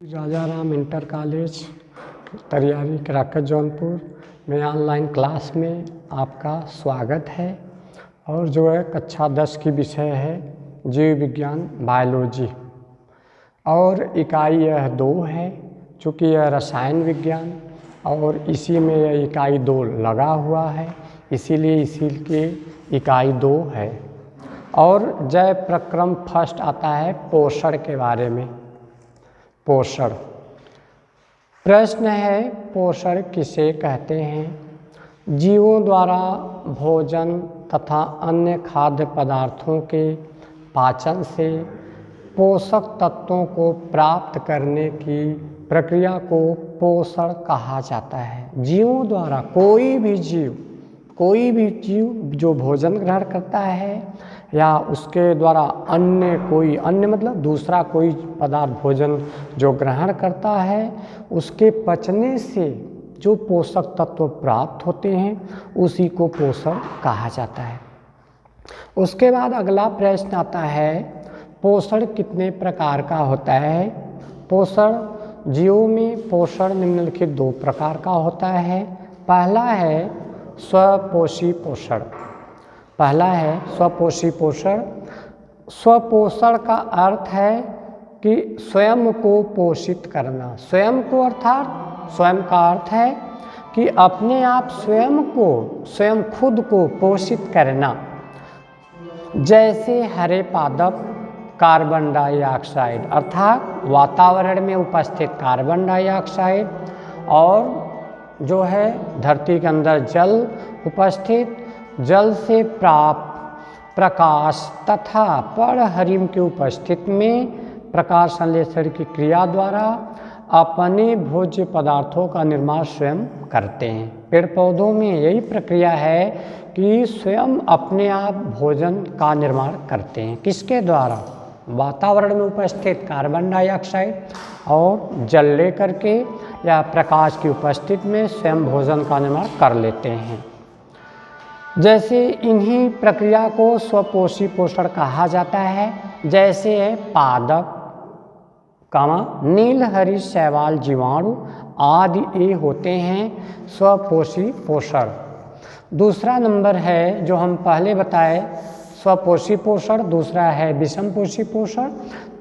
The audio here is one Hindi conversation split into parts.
राजा राम इंटर कॉलेज तरियारी कराकत जौनपुर में ऑनलाइन क्लास में आपका स्वागत है। और जो है कक्षा 10 की विषय है जीव विज्ञान बायोलॉजी, और इकाई यह 2 है। चूँकि यह रसायन विज्ञान और इसी में यह इकाई 2 लगा हुआ है, इसीलिए इसी की इकाई 2 है। और जय प्रक्रम फर्स्ट आता है पोषण के बारे में। पोषण प्रश्न है, पोषण किसे कहते हैं? जीवों द्वारा भोजन तथा अन्य खाद्य पदार्थों के पाचन से पोषक तत्वों को प्राप्त करने की प्रक्रिया को पोषण कहा जाता है। जीवों द्वारा कोई भी जीव जो भोजन ग्रहण करता है या उसके द्वारा अन्य मतलब दूसरा कोई पदार्थ भोजन जो ग्रहण करता है, उसके पचने से जो पोषक तत्व प्राप्त होते हैं उसी को पोषण कहा जाता है। उसके बाद अगला प्रश्न आता है, पोषण कितने प्रकार का होता है? पोषण जीवों में पोषण निम्नलिखित 2 प्रकार का होता है। पहला है स्वपोषी पोषण। स्वपोषण का अर्थ है कि स्वयं को पोषित करना। स्वयं का अर्थ है कि अपने आप स्वयं खुद को पोषित करना। जैसे हरे पादप कार्बन डाइऑक्साइड अर्थात वातावरण में उपस्थित कार्बन डाइऑक्साइड और जो है धरती के अंदर जल उपस्थित, जल से प्राप्त प्रकाश तथा पर्णहरिम की उपस्थिति में प्रकाश संश्लेषण की क्रिया द्वारा अपने भोज्य पदार्थों का निर्माण स्वयं करते हैं। पेड़ पौधों में यही प्रक्रिया है कि स्वयं अपने आप भोजन का निर्माण करते हैं। किसके द्वारा? वातावरण में उपस्थित कार्बन डाइऑक्साइड और जल लेकर के या प्रकाश की उपस्थिति में स्वयं भोजन का निर्माण कर लेते हैं। जैसे इन्हीं प्रक्रिया को स्वपोषी पोषण कहा जाता है। जैसे है पादप, नील हरी शैवाल जीवाणु आदि ये होते हैं स्वपोषी पोषण। दूसरा नंबर है जो हम पहले बताए स्वपोषी पोषण, दूसरा है विषमपोषी पोषण।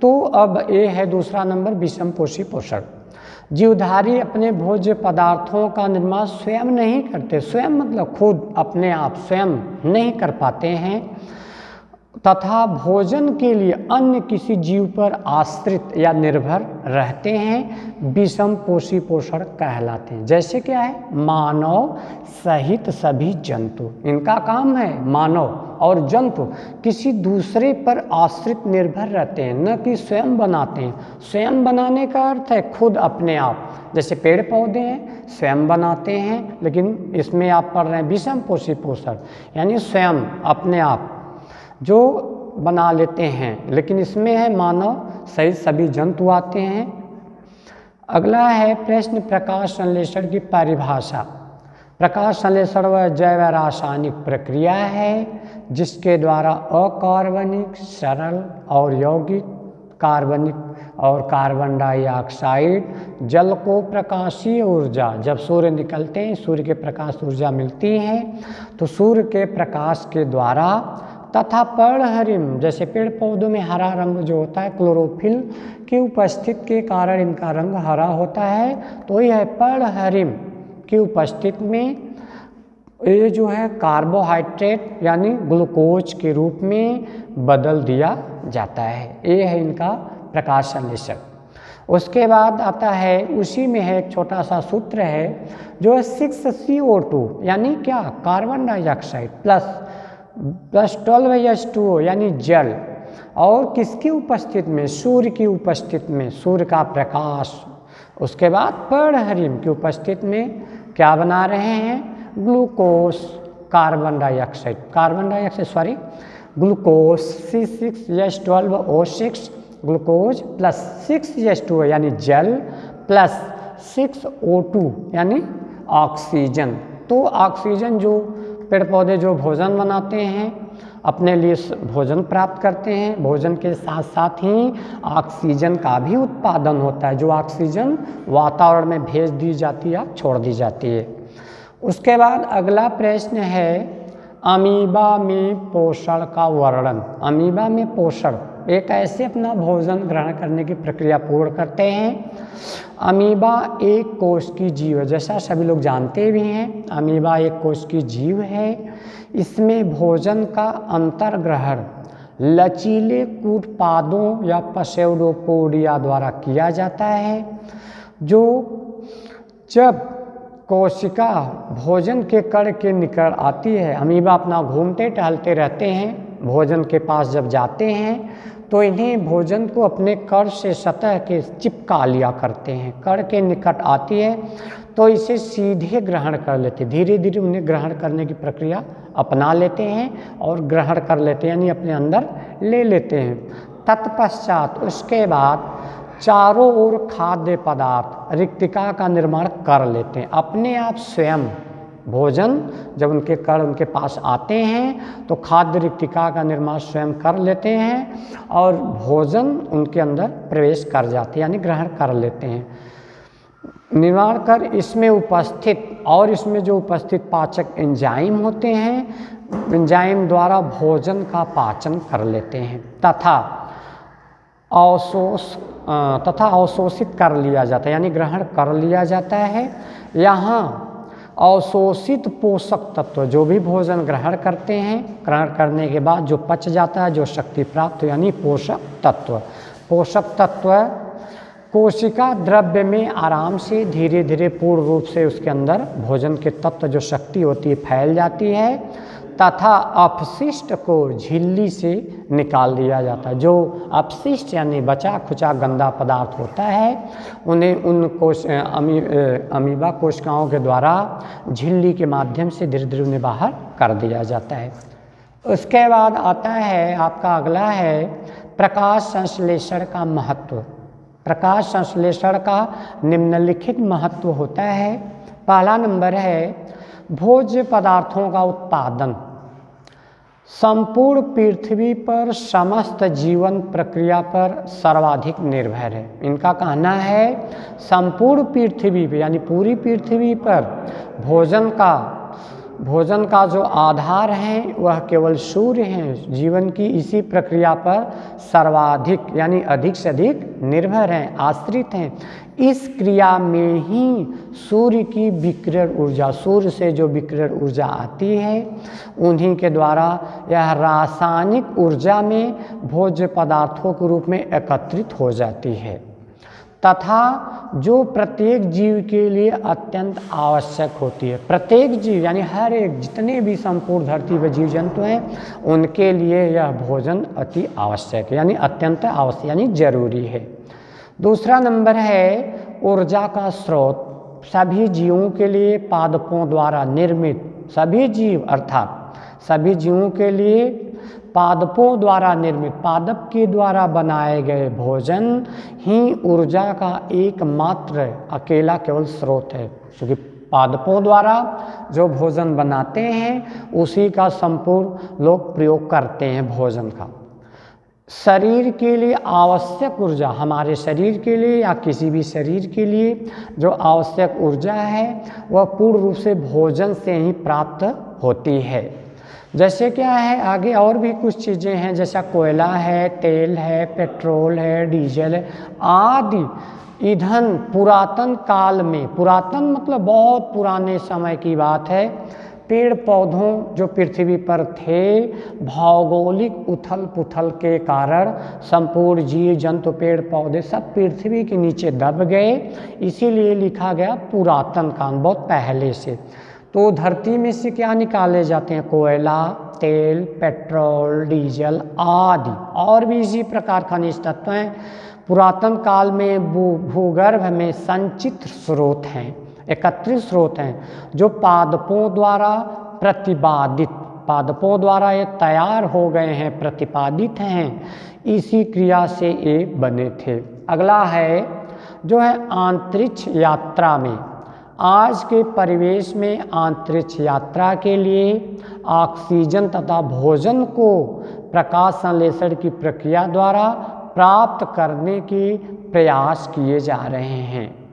तो अब ये है दूसरा नंबर विषमपोषी पोषण। जीवधारी अपने भोज्य पदार्थों का निर्माण स्वयं नहीं करते। स्वयं मतलब खुद अपने आप स्वयं नहीं कर पाते हैं तथा भोजन के लिए अन्य किसी जीव पर आश्रित या निर्भर रहते हैं। विषमपोषी पोषण कहलाते हैं। जैसे क्या है? मानव सहित सभी जंतु, इनका काम है मानव और जंतु किसी दूसरे पर आश्रित निर्भर रहते हैं, न कि स्वयं बनाते हैं। स्वयं बनाने का अर्थ है खुद अपने आप। जैसे पेड़ पौधे हैं स्वयं बनाते हैं, लेकिन इसमें आप पढ़ रहे हैं विषमपोषी पोषण, यानी स्वयं अपने आप जो बना लेते हैं, लेकिन इसमें है मानव सहित सभी जंतु आते हैं। अगला है प्रश्न, प्रकाश संश्लेषण की परिभाषा। प्रकाश संश्लेषण वह जैव रासायनिक प्रक्रिया है जिसके द्वारा अकार्बनिक, सरल और यौगिक कार्बनिक और कार्बन डाइऑक्साइड जल को प्रकाशीय ऊर्जा, जब सूर्य निकलते हैं सूर्य के प्रकाश ऊर्जा मिलती है तो सूर्य के प्रकाश के द्वारा तथा पर्णहरिम, जैसे पेड़ पौधों में हरा रंग जो होता है क्लोरोफिल की उपस्थिति के कारण इनका रंग हरा होता है, तो यह पर्णहरिम की उपस्थिति में ये जो है कार्बोहाइड्रेट यानी ग्लूकोज के रूप में बदल दिया जाता है। ये है इनका प्रकाश संश्लेषण। उसके बाद आता है, उसी में है एक छोटा सा सूत्र है जो है 6CO2 यानी क्या? कार्बन डाइऑक्साइड प्लस 12H2O यानी जल, और किसकी उपस्थिति में? सूर्य की उपस्थिति में, सूर्य का प्रकाश। उसके बाद पर्णहरिम की उपस्थिति में क्या बना रहे हैं? Glucose, glucose C6H12O6 glucose plus 6H2O यानी जल प्लस 6O2 यानी ऑक्सीजन। तो ऑक्सीजन जो पेड़ पौधे जो भोजन बनाते हैं अपने लिए भोजन प्राप्त करते हैं। भोजन के साथ साथ ही ऑक्सीजन का भी उत्पादन होता है, जो ऑक्सीजन वातावरण में भेज दी जाती है या छोड़ दी जाती है। उसके बाद अगला प्रश्न है अमीबा में पोषण का वर्णन। अमीबा में पोषण ये कैसे अपना भोजन ग्रहण करने की प्रक्रिया पूर्ण करते हैं। अमीबा एक कोश की जीव है, जैसा सभी लोग जानते भी हैं। अमीबा एक कोश की जीव है। इसमें भोजन का अंतर्ग्रहण लचीले कूटपादों या पसेउडोपोडिया द्वारा किया जाता है। जो जब कोशिका भोजन के कण के निकट आती है, अमीबा अपना घूमते टहलते रहते हैं, भोजन के पास जब जाते हैं तो इन्हें भोजन को अपने कण से सतह के चिपका लिया करते हैं। कण के निकट आती है तो इसे सीधे ग्रहण कर लेते, धीरे धीरे उन्हें ग्रहण करने की प्रक्रिया अपना लेते हैं और ग्रहण कर लेते हैं, यानी अपने अंदर ले लेते हैं। तत्पश्चात उसके बाद चारों ओर खाद्य पदार्थ रिक्तिका का निर्माण कर लेते हैं। अपने आप स्वयं भोजन जब उनके कण उनके पास आते हैं तो खाद्य रिक्तिका का निर्माण स्वयं कर लेते हैं और भोजन उनके अंदर प्रवेश कर जाते हैं, यानी ग्रहण कर लेते हैं। निर्माण कर इसमें जो उपस्थित पाचक एंजाइम होते हैं, एंजाइम द्वारा भोजन का पाचन कर लेते हैं तथा अवशोषित कर लिया जाता है, यानी ग्रहण कर लिया जाता है। यहाँ अवशोषित पोषक तत्व जो भी भोजन ग्रहण करते हैं, ग्रहण करने के बाद जो पच जाता है, जो शक्ति प्राप्त हो, यानी पोषक तत्व कोशिका द्रव्य में आराम से धीरे धीरे पूर्ण रूप से उसके अंदर भोजन के तत्व जो शक्ति होती है फैल जाती है तथा अपशिष्ट को झिल्ली से निकाल दिया जाता है। जो अपशिष्ट यानी बचा खुचा गंदा पदार्थ होता है उन्हें अमीबा कोशिकाओं के द्वारा झिल्ली के माध्यम से धीरे धीरे उन्हें बाहर कर दिया जाता है। उसके बाद आता है आपका अगला है प्रकाश संश्लेषण का महत्व। प्रकाश संश्लेषण का निम्नलिखित महत्व होता है। पहला नंबर है भोज्य पदार्थों का उत्पादन संपूर्ण पृथ्वी पर समस्त जीवन प्रक्रिया पर सर्वाधिक निर्भर है। इनका कहना है संपूर्ण पृथ्वी पर यानी पूरी पृथ्वी पर भोजन का जो आधार है वह केवल सूर्य है। जीवन की इसी प्रक्रिया पर सर्वाधिक यानी अधिक से अधिक निर्भर हैं, आश्रित हैं। इस क्रिया में ही सूर्य की विकिरण ऊर्जा, सूर्य से जो विकिरण ऊर्जा आती है उन्हीं के द्वारा यह रासायनिक ऊर्जा में भोज्य पदार्थों के रूप में एकत्रित हो जाती है तथा जो प्रत्येक जीव के लिए अत्यंत आवश्यक होती है। प्रत्येक जीव यानी हर एक जितने भी संपूर्ण धरती पर जीव जंतु हैं उनके लिए यह भोजन अति आवश्यक है, यानी अत्यंत आवश्यक यानी जरूरी है। दूसरा नंबर है ऊर्जा का स्रोत। सभी जीवों के लिए पादपों द्वारा निर्मित, सभी जीव अर्थात सभी जीवों के लिए पादपों द्वारा निर्मित, पादप के द्वारा बनाए गए भोजन ही ऊर्जा का एकमात्र अकेला केवल स्रोत है। क्योंकि पादपों द्वारा जो भोजन बनाते हैं उसी का संपूर्ण लोग प्रयोग करते हैं भोजन का। शरीर के लिए आवश्यक ऊर्जा, हमारे शरीर के लिए या किसी भी शरीर के लिए जो आवश्यक ऊर्जा है वह पूर्ण रूप से भोजन से ही प्राप्त होती है। जैसे क्या है आगे और भी कुछ चीज़ें हैं, जैसा कोयला है, तेल है, पेट्रोल है, डीजल है आदि ईंधन पुरातन काल में, पुरातन मतलब बहुत पुराने समय की बात है, पेड़ पौधों जो पृथ्वी पर थे भौगोलिक उथल पुथल के कारण संपूर्ण जीव जंतु पेड़ पौधे सब पृथ्वी के नीचे दब गए, इसीलिए लिखा गया पुरातन काल, बहुत पहले से। तो धरती में से क्या निकाले जाते हैं, कोयला, तेल, पेट्रोल, डीजल आदि और भी इसी प्रकार खनिज तत्व हैं। पुरातन काल में भूगर्भ में संचित स्रोत हैं, एकत्रित स्रोत हैं जो पादपों द्वारा प्रतिपादित, पादपों द्वारा ये तैयार हो गए हैं, प्रतिपादित हैं, इसी क्रिया से ये बने थे। अगला है जो है अंतरिक्ष यात्रा में आज के परिवेश में अंतरिक्ष यात्रा के लिए ऑक्सीजन तथा भोजन को प्रकाश संश्लेषण की प्रक्रिया द्वारा प्राप्त करने के प्रयास किए जा रहे हैं।